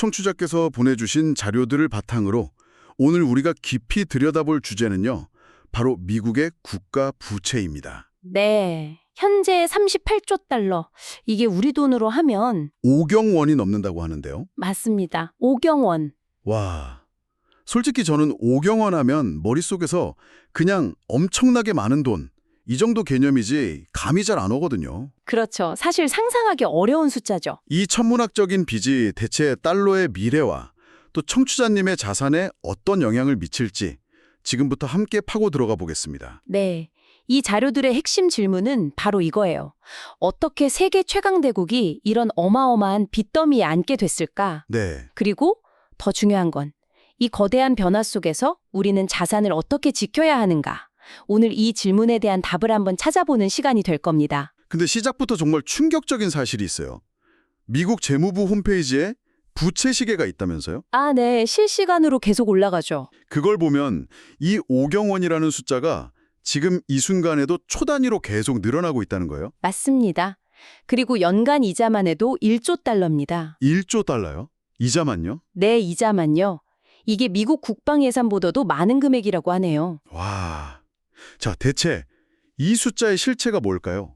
청취자께서 보내주신 자료들을 바탕으로 오늘 우리가 깊이 들여다볼 주제는요. 바로 미국의 국가 부채입니다. 네, 현재 38조 달러. 이게 우리 돈으로 하면 5경 원이 넘는다고 하는데요. 맞습니다. 5경 원. 와, 솔직히 저는 5경 원 하면 머릿속에서 그냥 엄청나게 많은 돈, 이 정도 개념이지 감이 잘 안 오거든요. 그렇죠. 사실 상상하기 어려운 숫자죠. 이 천문학적인 빚이 대체 달러의 미래와 또 청취자님의 자산에 어떤 영향을 미칠지 지금부터 함께 파고 들어가 보겠습니다. 네, 이 자료들의 핵심 질문은 바로 이거예요. 어떻게 세계 최강대국이 이런 어마어마한 빚더미에 앉게 됐을까? 네, 그리고 더 중요한 건 이 거대한 변화 속에서 우리는 자산을 어떻게 지켜야 하는가? 오늘 이 질문에 대한 답을 한번 찾아보는 시간이 될 겁니다. 근데 시작부터 정말 충격적인 사실이 있어요. 미국 재무부 홈페이지에 부채 시계가 있다면서요? 아, 네, 실시간으로 계속 올라가죠. 그걸 보면 이 5경 원이라는 숫자가 지금 이 순간에도 초 단위로 계속 늘어나고 있다는 거예요? 맞습니다. 그리고 연간 이자만 해도 1조 달러입니다. 1조 달러요? 이자만요? 네, 이자만요. 이게 미국 국방 예산보다도 많은 금액이라고 하네요. 와, 자, 대체 이 숫자의 실체가 뭘까요?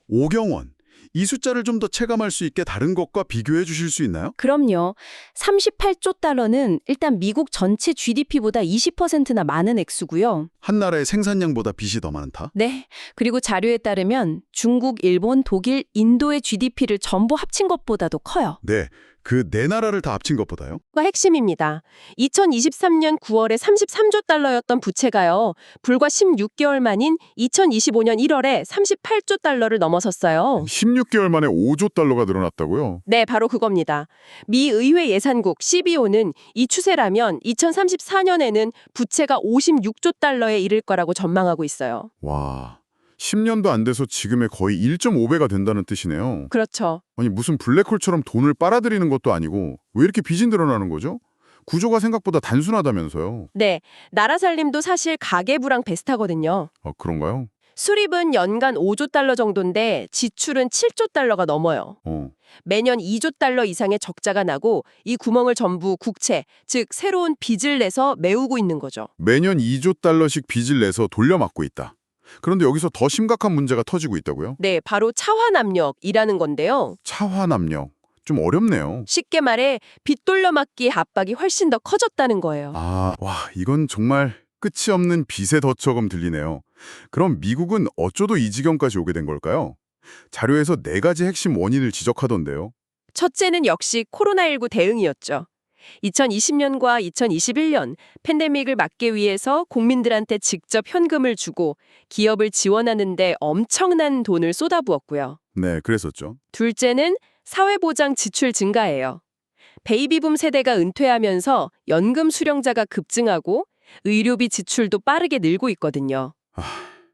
5경 원. 이 숫자를 좀 더 체감할 수 있게 다른 것과 비교해 주실 수 있나요? 그럼요. 38조 달러는 일단 미국 전체 GDP보다 20%나 많은 액수고요. 한 나라의 생산량보다 빚이 더 많다? 네. 그리고 자료에 따르면 중국, 일본, 독일, 인도의 GDP를 전부 합친 것보다도 커요. 네, 그 네 나라를 다 합친 것보다요? 가 핵심입니다. 2023년 9월에 33조 달러였던 부채가요. 불과 16개월 만인 2025년 1월에 38조 달러를 넘어섰어요. 16개월 만에 5조 달러가 늘어났다고요? 네, 바로 그겁니다. 미 의회 예산국 CBO는 이 추세라면 2034년에는 부채가 56조 달러에 이를 거라고 전망하고 있어요. 와, 10년도 안 돼서 지금의 거의 1.5배가 된다는 뜻이네요. 그렇죠. 아니 무슨 블랙홀처럼 돈을 빨아들이는 것도 아니고 왜 이렇게 빚이 늘어나는 거죠? 구조가 생각보다 단순하다면서요. 네, 나라 살림도 사실 가계부랑 비슷하거든요. 아, 그런가요? 수입은 연간 5조 달러 정도인데 지출은 7조 달러가 넘어요. 매년 2조 달러 이상의 적자가 나고 이 구멍을 전부 국채, 즉 새로운 빚을 내서 메우고 있는 거죠. 매년 2조 달러씩 빚을 내서 돌려막고 있다. 그런데 여기서 더 심각한 문제가 터지고 있다고요? 네, 바로 차환압력이라는 건데요. 차환압력. 좀 어렵네요. 쉽게 말해 빚 돌려막기 압박이 훨씬 더 커졌다는 거예요. 아, 와, 이건 정말 끝이 없는 빚의 덫처럼 들리네요. 그럼 미국은 어쩌도 이 지경까지 오게 된 걸까요? 자료에서 4가지 핵심 원인을 지적하던데요. 첫째는 역시 코로나19 대응이었죠. 2020년과 2021년 팬데믹을 막기 위해서 국민들한테 직접 현금을 주고 기업을 지원하는 데 엄청난 돈을 쏟아부었고요. 네, 그랬었죠. 둘째는 사회보장 지출 증가예요. 베이비붐 세대가 은퇴하면서 연금 수령자가 급증하고 의료비 지출도 빠르게 늘고 있거든요.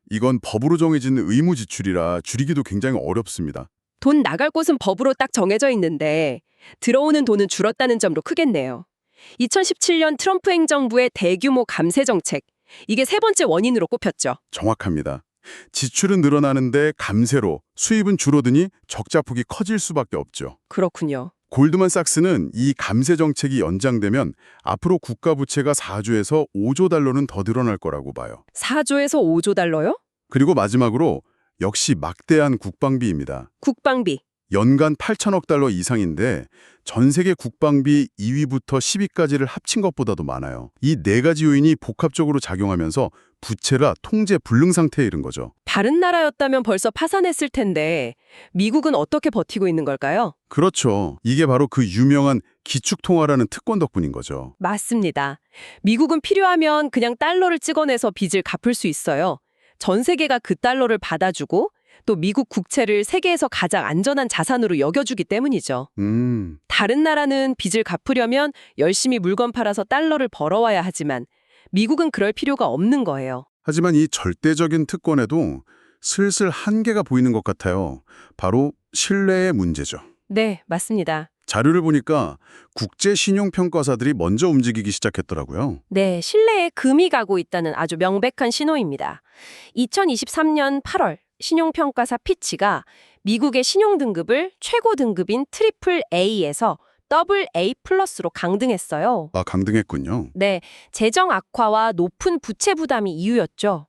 이건 법으로 정해진 의무 지출이라 줄이기도 굉장히 어렵습니다. 돈 나갈 곳은 법으로 딱 정해져 있는데 들어오는 돈은 줄었다는 점으로 크겠네요. 2017년 트럼프 행정부의 대규모 감세 정책, 이게 세 번째 원인으로 꼽혔죠. 정확합니다. 지출은 늘어나는데 감세로 수입은 줄어드니 적자폭이 커질 수밖에 없죠. 그렇군요. 골드만삭스는 이 감세 정책이 연장되면 앞으로 국가 부채가 4조에서 5조 달러는 더 늘어날 거라고 봐요. 4조에서 5조 달러요? 그리고 마지막으로 역시 막대한 국방비입니다. 국방비. 연간 8천억 달러 이상인데 전 세계 국방비 2위부터 10위까지를 합친 것보다도 많아요. 이 4가지 요인이 복합적으로 작용하면서 부채가 통제 불능 상태에 이른 거죠. 다른 나라였다면 벌써 파산했을 텐데 미국은 어떻게 버티고 있는 걸까요? 그렇죠. 이게 바로 그 유명한 기축통화라는 특권 덕분인 거죠. 맞습니다. 미국은 필요하면 그냥 달러를 찍어내서 빚을 갚을 수 있어요. 전 세계가 그 달러를 받아주고 또 미국 국채를 세계에서 가장 안전한 자산으로 여겨주기 때문이죠. 다른 나라는 빚을 갚으려면 열심히 물건 팔아서 달러를 벌어와야 하지만 미국은 그럴 필요가 없는 거예요. 하지만 이 절대적인 특권에도 슬슬 한계가 보이는 것 같아요. 바로 신뢰의 문제죠. 네, 맞습니다. 자료를 보니까 국제 신용평가사들이 먼저 움직이기 시작했더라고요. 네, 신뢰에 금이 가고 있다는 아주 명백한 신호입니다. 2023년 8월 신용평가사 피치가 미국의 신용등급을 최고 등급인 트리플 A에서 AA+로 강등했어요. 아, 강등했군요. 네, 재정 악화와 높은 부채 부담이 이유였죠.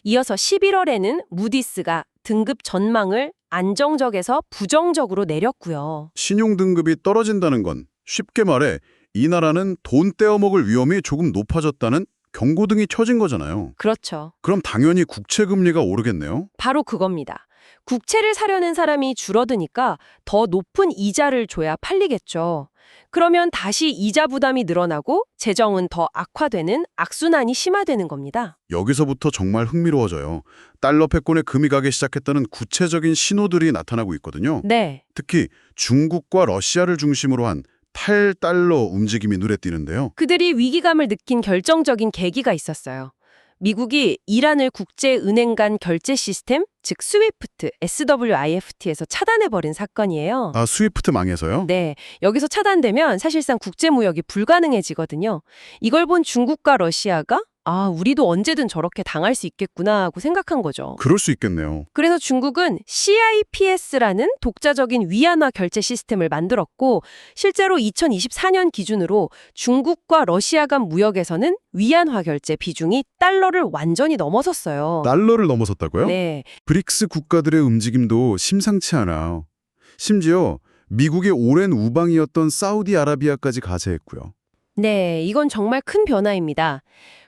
이어서 11월에는 무디스가 등급 전망을 안정적에서 부정적으로 내렸고요. 신용 등급이 떨어진다는 건 쉽게 말해 이 나라는 돈 떼어먹을 위험이 조금 높아졌다는 경고등이 켜진 거잖아요. 그렇죠. 그럼 당연히 국채 금리가 오르겠네요. 바로 그겁니다. 국채를 사려는 사람이 줄어드니까 더 높은 이자를 줘야 팔리겠죠. 그러면 다시 이자 부담이 늘어나고 재정은 더 악화되는 악순환이 심화되는 겁니다. 여기서부터 정말 흥미로워져요. 달러 패권에 금이 가기 시작했다는 구체적인 신호들이 나타나고 있거든요. 네. 특히 중국과 러시아를 중심으로 한 탈달러 움직임이 눈에 띄는데요. 그들이 위기감을 느낀 결정적인 계기가 있었어요. 미국이 이란을 국제은행 간 결제 시스템, 즉 스위프트, SWIFT에서 차단해버린 사건이에요. 아, 스위프트 망해서요? 네, 여기서 차단되면 사실상 국제무역이 불가능해지거든요. 이걸 본 중국과 러시아가 우리도 언제든 저렇게 당할 수 있겠구나 하고 생각한 거죠. 그럴 수 있겠네요. 그래서 중국은 CIPS라는 독자적인 위안화 결제 시스템을 만들었고 실제로 2024년 기준으로 중국과 러시아 간 무역에서는 위안화 결제 비중이 달러를 완전히 넘어섰어요. 달러를 넘어섰다고요? 네, 브릭스 국가들의 움직임도 심상치 않아요. 심지어 미국의 오랜 우방이었던 사우디아라비아까지 가세했고요. 네, 이건 정말 큰 변화입니다.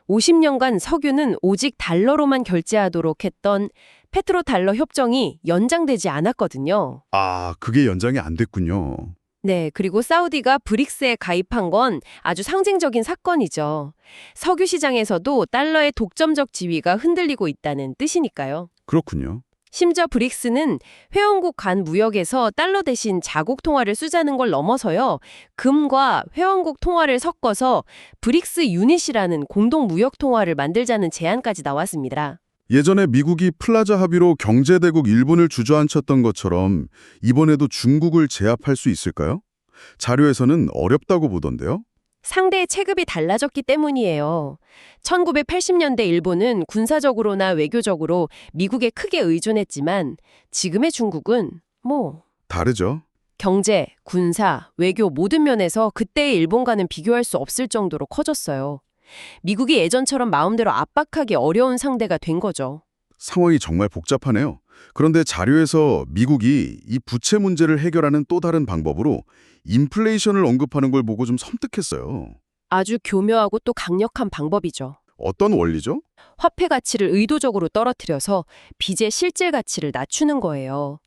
50년간 석유는 오직 달러로만 결제하도록 했던 페트로달러 협정이 연장되지 않았거든요. 아, 그게 연장이 안 됐군요. 네, 그리고 사우디가 브릭스에 가입한 건 아주 상징적인 사건이죠. 석유 시장에서도 달러의 독점적 지위가 흔들리고 있다는 뜻이니까요. 그렇군요. 심지어 브릭스는 회원국 간 무역에서 달러 대신 자국 통화를 쓰자는 걸 넘어서요. 금과 회원국 통화를 섞어서 브릭스 유닛이라는 공동 무역 통화를 만들자는 제안까지 나왔습니다. 예전에 미국이 플라자 합의로 경제대국 일본을 주저앉혔던 것처럼 이번에도 중국을 제압할 수 있을까요? 자료에서는 어렵다고 보던데요. 상대의 체급이 달라졌기 때문이에요. 1980년대 일본은 군사적으로나 외교적으로 미국에 크게 의존했지만 지금의 중국은 다르죠. 경제, 군사, 외교 모든 면에서 그때의 일본과는 비교할 수 없을 정도로 커졌어요. 미국이 예전처럼 마음대로 압박하기 어려운 상대가 된 거죠. 상황이 정말 복잡하네요. 그런데 자료에서 미국이 이 부채 문제를 해결하는 또 다른 방법으로 인플레이션을 언급하는 걸 보고 좀 섬뜩했어요. 아주 교묘하고 또 강력한 방법이죠. 어떤 원리죠? 화폐 가치를 의도적으로 떨어뜨려서 빚의 실질 가치를 낮추는 거예요.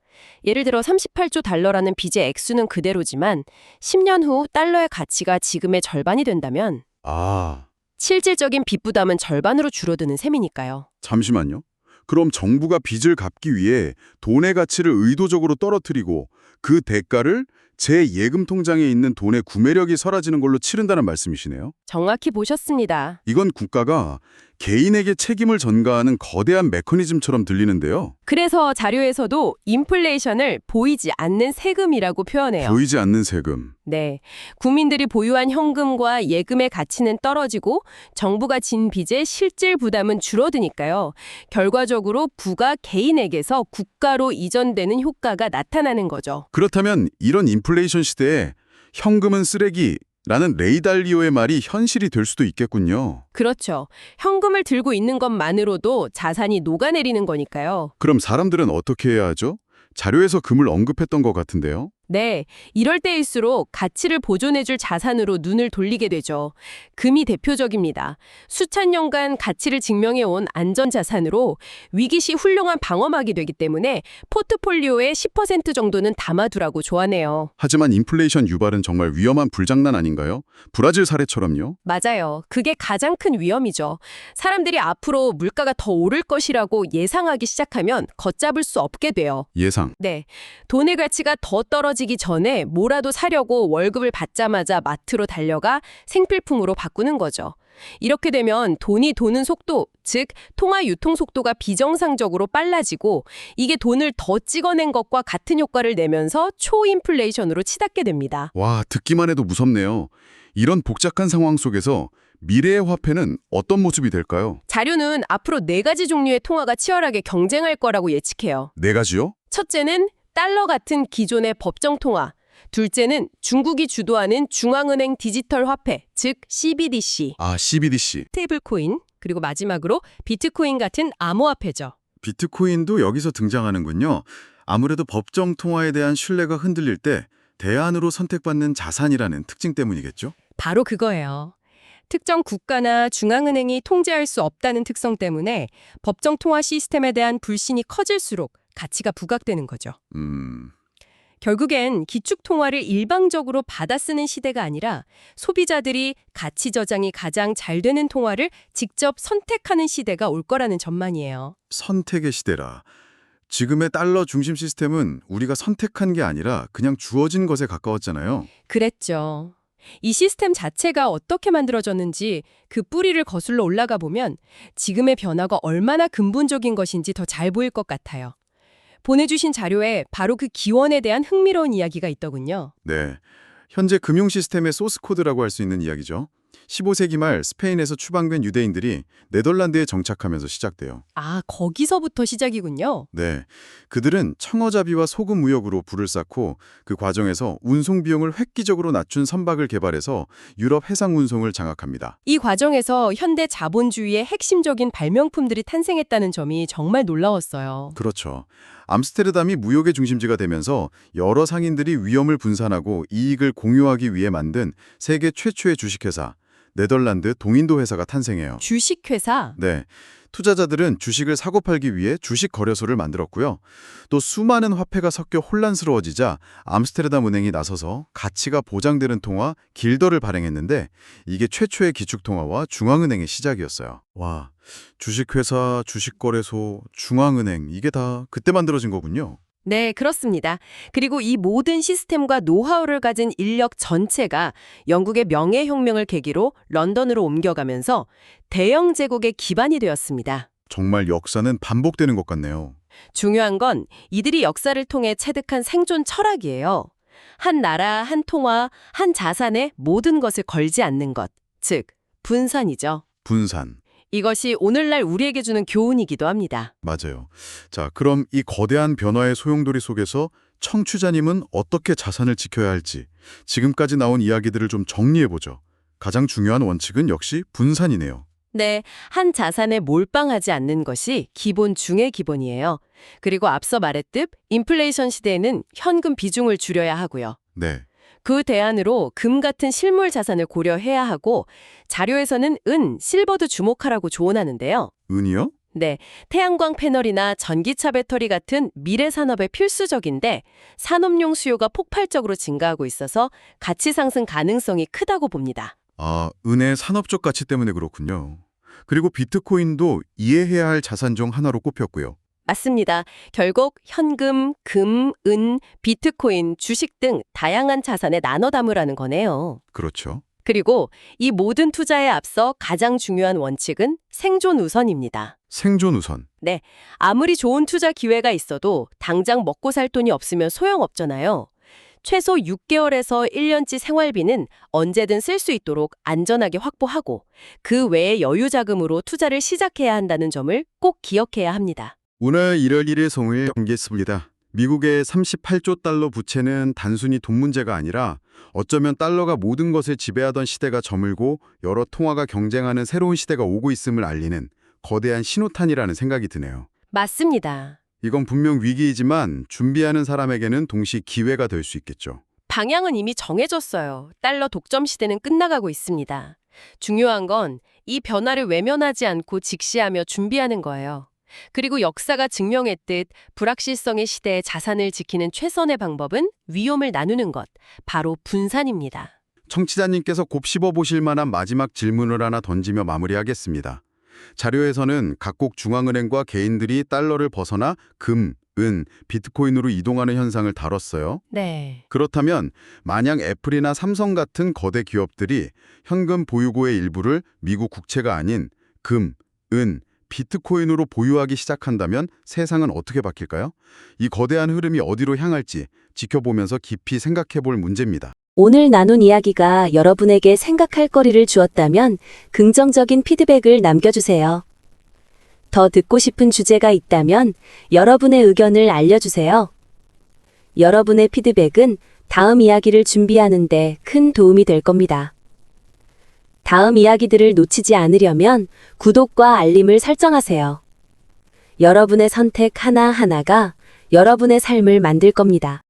예를 들어 38조 달러라는 빚의 액수는 그대로지만 10년 후 달러의 가치가 지금의 절반이 된다면 아, 실질적인 빚 부담은 절반으로 줄어드는 셈이니까요. 잠시만요. 그럼 정부가 빚을 갚기 위해 돈의 가치를 의도적으로 떨어뜨리고 그 대가를 제 예금 통장에 있는 돈의 구매력이 사라지는 걸로 치른다는 말씀이시네요. 정확히 보셨습니다. 이건 국가가 개인에게 책임을 전가하는 거대한 메커니즘처럼 들리는데요. 그래서 자료에서도 인플레이션을 보이지 않는 세금이라고 표현해요. 보이지 않는 세금. 네, 국민들이 보유한 현금과 예금의 가치는 떨어지고 정부가 진 빚의 실질 부담은 줄어드니까요. 결과적으로 부가 개인에게서 국가로 이전되는 효과가 나타나는 거죠. 그렇다면 이런 인플레이션 시대에 현금은 쓰레기라는 레이 달리오의 말이 현실이 될 수도 있겠군요. 그렇죠. 현금을 들고 있는 것만으로도 자산이 녹아내리는 거니까요. 그럼 사람들은 어떻게 해야 하죠? 자료에서 금을 언급했던 것 같은데요. 네, 이럴 때일수록 가치를 보존해줄 자산으로 눈을 돌리게 되죠. 금이 대표적입니다. 수천 년간 가치를 증명해온 안전자산으로 위기 시 훌륭한 방어막이 되기 때문에 포트폴리오의 10% 정도는 담아두라고 조언해요. 하지만 인플레이션 유발은 정말 위험한 불장난 아닌가요? 브라질 사례처럼요. 맞아요. 그게 가장 큰 위험이죠. 사람들이 앞으로 물가가 더 오를 것이라고 예상하기 시작하면 걷잡을 수 없게 돼요. 예상. 네, 돈의 가치가 더 떨어지기 전에 뭐라도 사려고 월급을 받자마자 마트로 달려가 생필품으로 바꾸는 거죠. 이렇게 되면 돈이 도는 속도, 즉 통화 유통 속도가 비정상적으로 빨라지고 이게 돈을 더 찍어낸 것과 같은 효과를 내면서 초인플레이션으로 치닫게 됩니다. 와, 듣기만 해도 무섭네요. 이런 복잡한 상황 속에서 미래의 화폐는 어떤 모습이 될까요? 자료는 앞으로 4가지 종류의 통화가 치열하게 경쟁할 거라고 예측해요. 4가지요? 첫째는 달러 같은 기존의 법정 통화, 둘째는 중국이 주도하는 중앙은행 디지털 화폐, 즉 CBDC, 아, CBDC. 스테이블코인, 그리고 마지막으로 비트코인 같은 암호화폐죠. 비트코인도 여기서 등장하는군요. 아무래도 법정 통화에 대한 신뢰가 흔들릴 때 대안으로 선택받는 자산이라는 특징 때문이겠죠? 바로 그거예요. 특정 국가나 중앙은행이 통제할 수 없다는 특성 때문에 법정 통화 시스템에 대한 불신이 커질수록 가치가 부각되는 거죠. 결국엔 기축 통화를 일방적으로 받아 쓰는 시대가 아니라 소비자들이 가치 저장이 가장 잘 되는 통화를 직접 선택하는 시대가 올 거라는 전망이에요. 선택의 시대라. 지금의 달러 중심 시스템은 우리가 선택한 게 아니라 그냥 주어진 것에 가까웠잖아요. 그랬죠. 이 시스템 자체가 어떻게 만들어졌는지 그 뿌리를 거슬러 올라가 보면 지금의 변화가 얼마나 근본적인 것인지 더 잘 보일 것 같아요. 보내주신 자료에 바로 그 기원에 대한 흥미로운 이야기가 있더군요. 네. 현재 금융 시스템의 소스 코드라고 할 수 있는 이야기죠. 15세기 말 스페인에서 추방된 유대인들이 네덜란드에 정착하면서 시작돼요. 아, 거기서부터 시작이군요. 네. 그들은 청어잡이와 소금 무역으로 불을 쌓고 그 과정에서 운송 비용을 획기적으로 낮춘 선박을 개발해서 유럽 해상 운송을 장악합니다. 이 과정에서 현대 자본주의의 핵심적인 발명품들이 탄생했다는 점이 정말 놀라웠어요. 그렇죠. 암스테르담이 무역의 중심지가 되면서 여러 상인들이 위험을 분산하고 이익을 공유하기 위해 만든 세계 최초의 주식회사, 네덜란드 동인도 회사가 탄생해요. 주식회사? 네. 투자자들은 주식을 사고 팔기 위해 주식 거래소를 만들었고요. 또 수많은 화폐가 섞여 혼란스러워지자 암스테르담 은행이 나서서 가치가 보장되는 통화 길더를 발행했는데 이게 최초의 기축통화와 중앙은행의 시작이었어요. 와, 주식회사, 주식거래소, 중앙은행 이게 다 그때 만들어진 거군요. 네, 그렇습니다. 그리고 이 모든 시스템과 노하우를 가진 인력 전체가 영국의 명예혁명을 계기로 런던으로 옮겨가면서 대영 제국의 기반이 되었습니다. 정말 역사는 반복되는 것 같네요. 중요한 건 이들이 역사를 통해 체득한 생존 철학이에요. 한 나라, 한 통화, 한 자산에 모든 것을 걸지 않는 것, 즉 분산이죠. 분산. 이것이 오늘날 우리에게 주는 교훈이기도 합니다. 맞아요. 자, 그럼 이 거대한 변화의 소용돌이 속에서 청취자님은 어떻게 자산을 지켜야 할지 지금까지 나온 이야기들을 좀 정리해보죠. 가장 중요한 원칙은 역시 분산이네요. 네, 한 자산에 몰빵하지 않는 것이 기본 중의 기본이에요. 그리고 앞서 말했듯 인플레이션 시대에는 현금 비중을 줄여야 하고요. 네. 그 대안으로 금 같은 실물 자산을 고려해야 하고 자료에서는 은, 실버도 주목하라고 조언하는데요. 은이요? 네, 태양광 패널이나 전기차 배터리 같은 미래 산업에 필수적인데 산업용 수요가 폭발적으로 증가하고 있어서 가치 상승 가능성이 크다고 봅니다. 아, 은의 산업적 가치 때문에 그렇군요. 그리고 비트코인도 이해해야 할 자산 중 하나로 꼽혔고요. 맞습니다. 결국 현금, 금, 은, 비트코인, 주식 등 다양한 자산에 나눠 담으라는 거네요. 그렇죠. 그리고 이 모든 투자에 앞서 가장 중요한 원칙은 생존 우선입니다. 생존 우선. 아무리 좋은 투자 기회가 있어도 당장 먹고 살 돈이 없으면 소용없잖아요. 최소 6개월에서 1년치 생활비는 언제든 쓸 수 있도록 안전하게 확보하고 그 외에 여유 자금으로 투자를 시작해야 한다는 점을 꼭 기억해야 합니다. 오늘 1월 1일 송을 공개했습니다. 미국의 38조 달러 부채는 단순히 돈 문제가 아니라 어쩌면 달러가 모든 것을 지배하던 시대가 저물고 여러 통화가 경쟁하는 새로운 시대가 오고 있음을 알리는 거대한 신호탄이라는 생각이 드네요. 맞습니다. 이건 분명 위기이지만 준비하는 사람에게는 동시에 기회가 될 수 있겠죠. 방향은 이미 정해졌어요. 달러 독점 시대는 끝나가고 있습니다. 중요한 건 이 변화를 외면하지 않고 직시하며 준비하는 거예요. 그리고 역사가 증명했듯 불확실성의 시대에 자산을 지키는 최선의 방법은 위험을 나누는 것, 바로 분산입니다. 청취자님께서 곱씹어 보실 만한 마지막 질문을 하나 던지며 마무리하겠습니다. 자료에서는 각국 중앙은행과 개인들이 달러를 벗어나 금, 은, 비트코인으로 이동하는 현상을 다뤘어요. 네. 그렇다면 만약 애플이나 삼성 같은 거대 기업들이 현금 보유고의 일부를 미국 국채가 아닌 금, 은, 비트코인으로 보유하기 시작한다면 세상은 어떻게 바뀔까요? 이 거대한 흐름이 어디로 향할지 지켜보면서 깊이 생각해 볼 문제입니다. 오늘 나눈 이야기가 여러분에게 생각할 거리를 주었다면 긍정적인 피드백을 남겨주세요. 더 듣고 싶은 주제가 있다면 여러분의 의견을 알려주세요. 여러분의 피드백은 다음 이야기를 준비하는데 큰 도움이 될 겁니다. 다음 이야기들을 놓치지 않으려면 구독과 알림을 설정하세요. 여러분의 선택 하나하나가 여러분의 삶을 만들 겁니다.